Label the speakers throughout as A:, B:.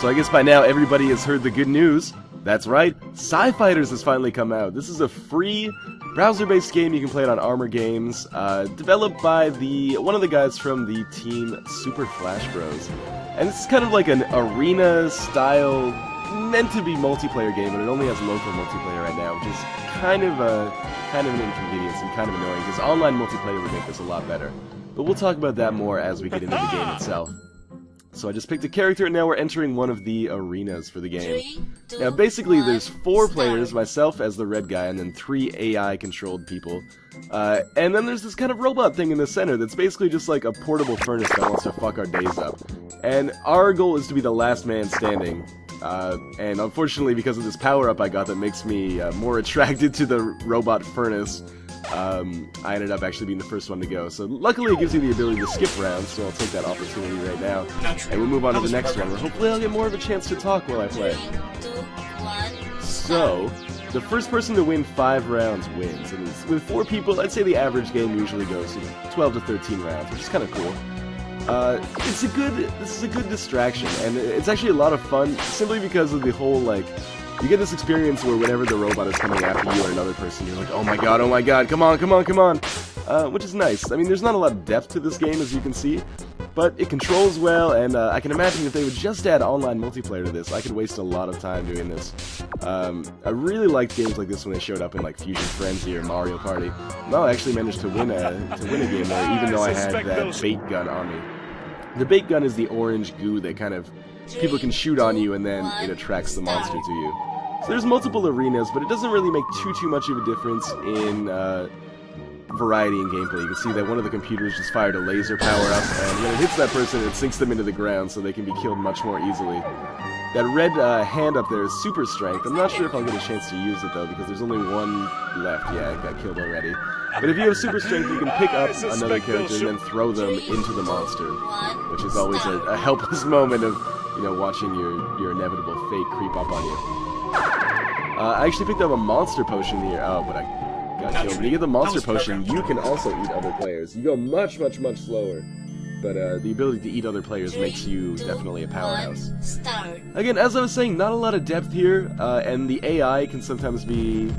A: So I guess by now everybody has heard the good news. That's right, Sci-Fighters has finally come out. This is a free browser-based game. You can play it on Armor Games, developed by one of the guys from the team Super Flash Bros. And this is kind of like an arena-style, meant to be multiplayer game, but it only has local multiplayer right now, which is kind of an inconvenience and kind of annoying, because online multiplayer would make this a lot better. But we'll talk about that more as we get into the game itself. So I just picked a character, and now we're entering one of the arenas for the game. Now, basically, there's 4 players, myself as the red guy, and then 3 AI-controlled people. And then there's this kind of robot thing in the center that's basically just like a portable furnace that wants to fuck our days up. And our goal is to be the last man standing. And unfortunately, because of this power-up I got that makes me more attracted to the robot furnace, I ended up actually being the first one to go. So luckily it gives you the ability to skip rounds, so I'll take that opportunity right now. And we'll move on to the next one, where hopefully I'll get more of a chance to talk while I play. So, the first person to win 5 rounds wins. And with 4 people, I'd say the average game usually goes 12 to 13 rounds, which is kind of cool. This is a good distraction, and it's actually a lot of fun, simply because of the whole, like, you get this experience where whenever the robot is coming after you or another person, you're like, oh my god, come on, which is nice. I mean, there's not a lot of depth to this game, as you can see, but it controls well, and I can imagine if they would just add online multiplayer to this, I could waste a lot of time doing this. I really liked games like this when they showed up in, like, Fusion Frenzy or Mario Party. Well, I actually managed to win a game there, even though I had that bait gun on me. The bait gun is the orange goo that kind of people can shoot on you, and then it attracts the monster to you. So there's multiple arenas, but it doesn't really make too much of a difference in variety in gameplay. You can see that one of the computers just fired a laser power-up, and when it hits that person, it sinks them into the ground, so they can be killed much more easily. That red hand up there is super strength. I'm not sure if I'll get a chance to use it, though, because there's only one left. Yeah, it got killed already. But if you have super strength, you can pick up another character and then throw them into the monster, which is always a helpless moment of, you know, watching your inevitable fate creep up on you. I actually picked up a monster potion here. Oh, but I got killed. When you get the monster potion, you can also eat other players. You go much slower. But the ability to eat other players makes you definitely a powerhouse. Again, as I was saying, not a lot of depth here, and the AI can sometimes be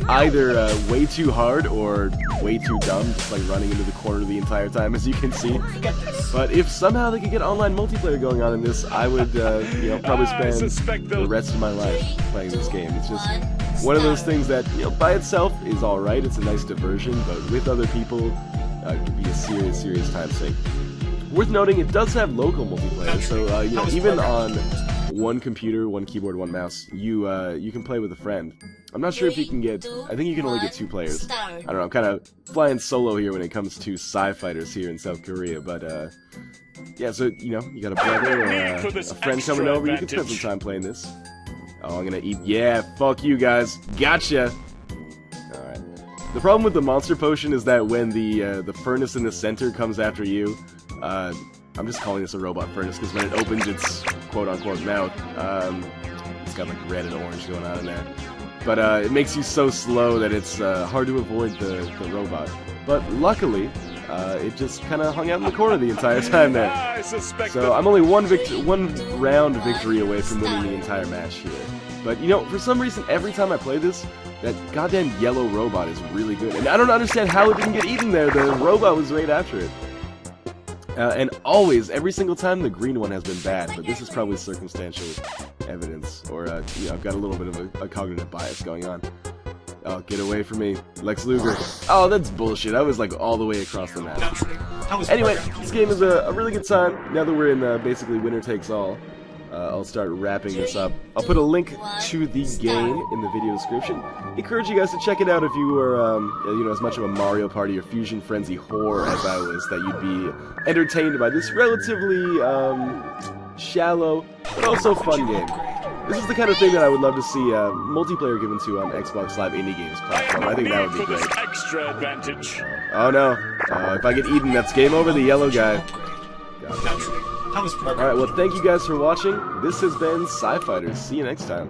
A: either way too hard or way too dumb, just like running into the corner the entire time, as you can see. But if somehow they could get online multiplayer going on in this, I would, you know, probably spend the rest of my life playing this game. It's just one of those things that, you know, by itself is alright, it's a nice diversion, but with other people, it can be a serious time sink. Worth noting, it does have local multiplayer, so you know, even on one computer, one keyboard, one mouse, you can play with a friend. I'm not sure if you can get, I think you can only get 2 players. I don't know, I'm kind of flying solo here when it comes to Sci-Fighters here in South Korea, but yeah, so, you know, you got a brother or a friend coming over, you can spend some time playing this. Oh, I'm gonna eat, yeah, fuck you guys, gotcha! Alright. The problem with the monster potion is that when the furnace in the center comes after you, I'm just calling this a robot furnace because when it opens its quote-unquote mouth, it's got like red and orange going on in there. But it makes you so slow that it's hard to avoid the robot. But luckily, it just kind of hung out in the corner the entire time there. So I'm only one round victory away from winning the entire match here. But, you know, for some reason, every time I play this, that goddamn yellow robot is really good. And I don't understand how it didn't get eaten there. The robot was right after it. And always, every single time, the green one has been bad, but this is probably circumstantial evidence, or, you know, I've got a little bit of a cognitive bias going on. Oh, get away from me, Lex Luger. Oh, that's bullshit, I was, like, all the way across the map. Anyway, this game is a really good time. Now that we're in, basically, winner takes all, I'll start wrapping this up. I'll put a link to the game in the video description. Encourage you guys to check it out if you were, you know, as much of a Mario Party or Fusion Frenzy whore as I was, that you'd be entertained by this relatively, shallow, but also fun game. This is the kind of thing that I would love to see multiplayer given to on Xbox Live Indie Games platform. I think that would be great. Oh no. If I get eaten, that's game over, the yellow guy. Alright, well, thank you guys for watching. This has been Sci-Fighters. See you next time.